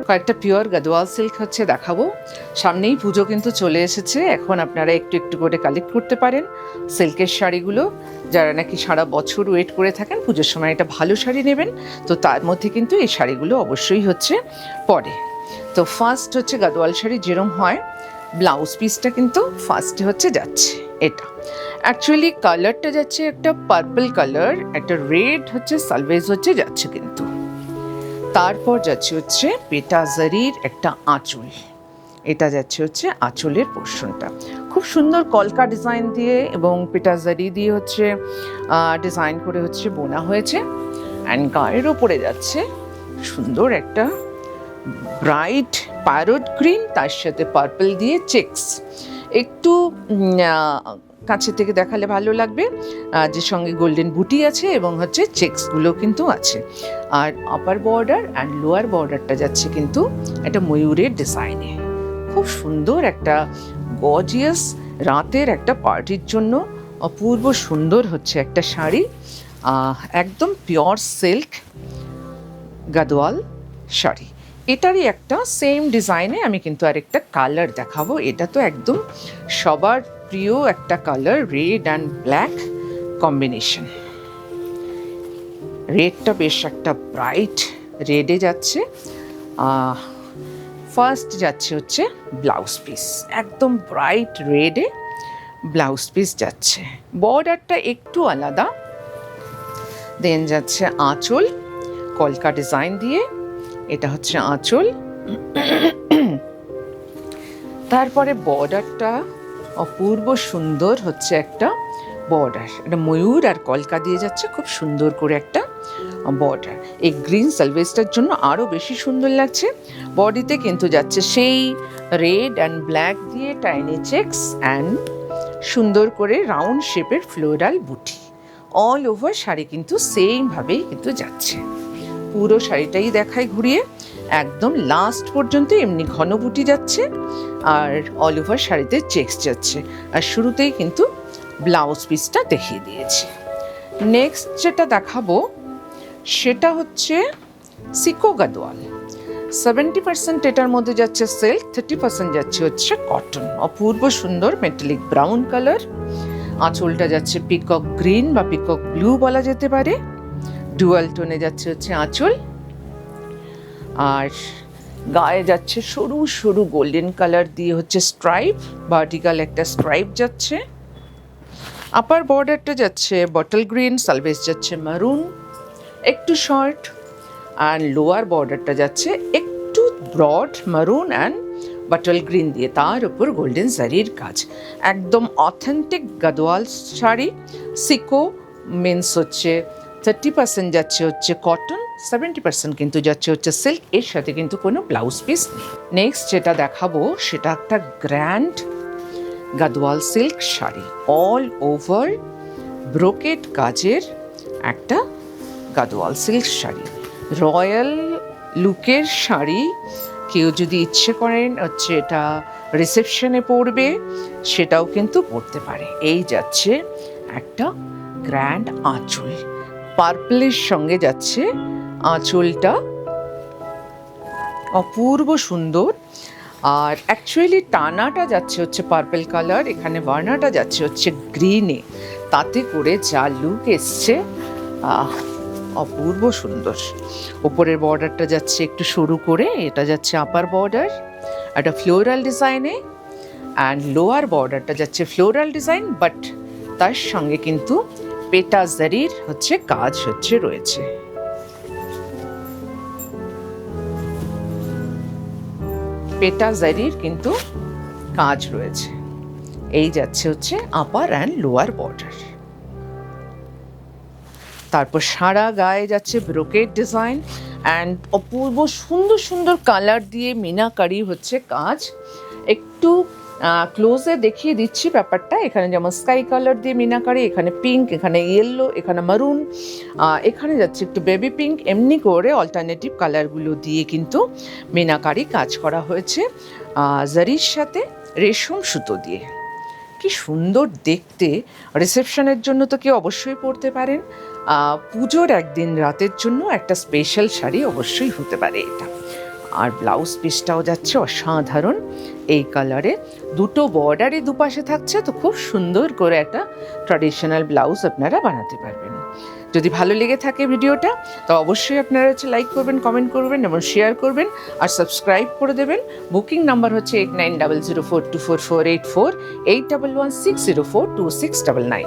কয়েকটা pure Gadwal silk হচ্ছে দেখাবো। সামনেই পুজো কিন্তু চলে এসেছে, এখন আপনারা একটু একটু করে কালেক্ট করতে পারেন সিল্কের শাড়িগুলো। যারা নাকি সারা বছর ওয়েট করে থাকেন পুজোর সময় একটা ভালো শাড়ি নেবেন, তো তার মধ্যে কিন্তু এই শাড়িগুলো অবশ্যই হচ্ছে পরে। তো ফার্স্ট হচ্ছে গাদোয়াল শাড়ি যেরম হয়, ব্লাউজ পিসটা কিন্তু ফার্স্টে হচ্ছে যাচ্ছে এটা। অ্যাকচুয়ালি কালারটা যাচ্ছে একটা পার্পল কালার, একটা রেড হচ্ছে সালভেজ হচ্ছে যাচ্ছে কিন্তু। তারপর যাচ্ছে হচ্ছে পেটা জারির একটা আঁচল, এটা যাচ্ছে হচ্ছে আঁচলের পোর্শনটা খুব সুন্দর কলকা ডিজাইন দিয়ে এবং পেটা জারি দিয়ে হচ্ছে ডিজাইন করে হচ্ছে বোনা হয়েছে। অ্যান্ড গায়ের ওপরে যাচ্ছে সুন্দর একটা ব্রাইট প্যারট গ্রিন, তার সাথে পার্পল দিয়ে চেকস। একটু কাছে থেকে দেখালে ভালো লাগবে, যে সঙ্গে গোল্ডেন বুটি আছে এবং হচ্ছে চেকসগুলো কিন্তু আছে। আর আপার বর্ডার অ্যান্ড লোয়ার বর্ডারটা যাচ্ছে কিন্তু একটা ময়ূরের ডিজাইনে। খুব সুন্দর একটা গর্জিয়াস রাতের একটা পার্টির জন্য অপূর্ব সুন্দর হচ্ছে একটা শাড়ি, একদম পিওর সিল্ক গাদোয়াল শাড়ি। এটারই একটা সেম ডিজাইনে আমি কিন্তু আরেকটা কালার দেখাবো। এটা তো একদম সবার প্রিয় একটা colour, red and black combination. রেডটা বেশ একটা ব্রাইট রেডে যাচ্ছে। ফার্স্ট যাচ্ছে হচ্ছে ব্লাউজ পিস, একদম ব্রাইট রেডে ব্লাউজ পিস যাচ্ছে, বর্ডারটা একটু আলাদা। দেন যাচ্ছে আঁচল কলকা ডিজাইন দিয়ে, এটা হচ্ছে আঁচল। তারপরে বর্ডারটা অপূর্ব সুন্দর হচ্ছে একটা বর্ডার, এটা ময়ূর আর কলকা দিয়ে যাচ্ছে, খুব সুন্দর করে একটা বর্ডার। এই গ্রিন সালভেজটার জন্য আরও বেশি সুন্দর লাগছে। বডিতে কিন্তু যাচ্ছে সেই রেড অ্যান্ড ব্ল্যাক দিয়ে টাইনি চেকস অ্যান্ড সুন্দর করে রাউন্ড শেপের ফ্লোরাল বুটি। অল ওভার শাড়ি কিন্তু সেমভাবেই কিন্তু যাচ্ছে। পুরো শাড়িটাই দেখায় ঘুরিয়ে, একদম লাস্ট পর্যন্ত এমনি ঘন বুটি যাচ্ছে আর অল ওভার শাড়িতে চেকস যাচ্ছে। আর শুরুতেই কিন্তু ব্লাউজ পিসটা দেখিয়ে দিয়েছে। নেক্সট যেটা দেখাবো সেটা হচ্ছে সিকো গাদোয়াল। 70% এটার মধ্যে যাচ্ছে সিল্ক, 30% যাচ্ছে হচ্ছে কটন। অপূর্ব সুন্দর মেটালিক ব্রাউন কালার। আঁচলটা যাচ্ছে পিকক গ্রিন বা পিকক ব্লু বলা যেতে পারে, ডুয়াল টোনে যাচ্ছে হচ্ছে আঁচল। আর গায়ে যাচ্ছে সরু সরু গোল্ডেন কালার দিয়ে হচ্ছে স্ট্রাইপ, ভার্টিক্যাল একটা স্ট্রাইপ যাচ্ছে। আপার বর্ডারটা যাচ্ছে বটল গ্রিন, সালভেজ যাচ্ছে মারুন একটু শর্ট, আর লোয়ার বর্ডারটা যাচ্ছে একটু ব্রড মারুন অ্যান্ড বটল গ্রিন দিয়ে, তার উপর গোল্ডেন জারির কাজ। একদম অথেন্টিক গাদোয়াল শাড়ি। সিকো মিন্স হচ্ছে 30% যাচ্ছে হচ্ছে কটন, 70% কিন্তু যাচ্ছে হচ্ছে সিল্ক, এর সাথে কিন্তু কোনো ব্লাউজ পিস নেই। নেক্সট যেটা দেখাবো সেটা একটা grand Gadwal silk sari, all over brocade কাজের একটা গাদোয়াল সিল্ক শাড়ি, রয়্যাল লুকের শাড়ি। কেউ যদি ইচ্ছে করেন হচ্ছে এটা রিসেপশনে পরবে, সেটাও কিন্তু পরতে পারে। এই যাচ্ছে একটা গ্র্যান্ড আঁচল, পার্পলের সঙ্গে যাচ্ছে আঁচলটা, অপূর্ব সুন্দর। আর অ্যাকচুয়ালি টানাটা যাচ্ছে হচ্ছে পার্পল কালার, এখানে বার্নাটা যাচ্ছে হচ্ছে গ্রিনে, তাতে করে যা লুক এসছে অপূর্ব সুন্দর। ওপরের বর্ডারটা যাচ্ছে একটু সরু করে, এটা যাচ্ছে আপার বর্ডার একটা ফ্লোরাল ডিজাইনে, অ্যান্ড লোয়ার বর্ডারটা যাচ্ছে ফ্লোরাল ডিজাইন, বাট তার সঙ্গে কিন্তু পেটা জারির হচ্ছে কাজ হচ্ছে রয়েছে। পেটা জারির কিন্তু কাজ রয়েছে। এই যাচ্ছে হচ্ছে আপার অ্যান্ড লোয়ার বর্ডার। তারপর সারা গায়ে যাচ্ছে ব্রোকেড ডিজাইন অ্যান্ড অপূর্ব সুন্দর সুন্দর কালার দিয়ে মিনাকারি হচ্ছে কাজ। একটু ক্লোজে দেখিয়ে দিচ্ছি ব্যাপারটা। এখানে যেমন স্কাই কালার দিয়ে মিনাকারি, এখানে পিঙ্ক, এখানে ইয়েলো, এখানে মারুন, এখানে যাচ্ছে একটু বেবি পিঙ্ক, এমনি করে অল্টারনেটিভ কালারগুলো দিয়ে কিন্তু মিনাকারি কাজ করা হয়েছে জারির সাথে রেশম সুতো দিয়ে। কি সুন্দর দেখতে! রিসেপশনের জন্য তো কেউ অবশ্যই পরতে পারেন, পুজোর একদিন রাতের জন্য একটা স্পেশাল শাড়ি অবশ্যই হতে পারে এটা। আর ব্লাউজ পিসটাও যাচ্ছে অসাধারণ এই কালারে, দুটো বর্ডারে দুপাশে থাকছে, তো খুব সুন্দর করে একটা ট্র্যাডিশনাল ব্লাউজ আপনারা বানাতে পারবেন। যদি ভালো লেগে থাকে ভিডিওটা, তো অবশ্যই আপনারা লাইক করবেন, কমেন্ট করবেন এবং শেয়ার করবেন আর সাবস্ক্রাইব করে দেবেন। বুকিং নাম্বার হচ্ছে 8900424484, 8116042699।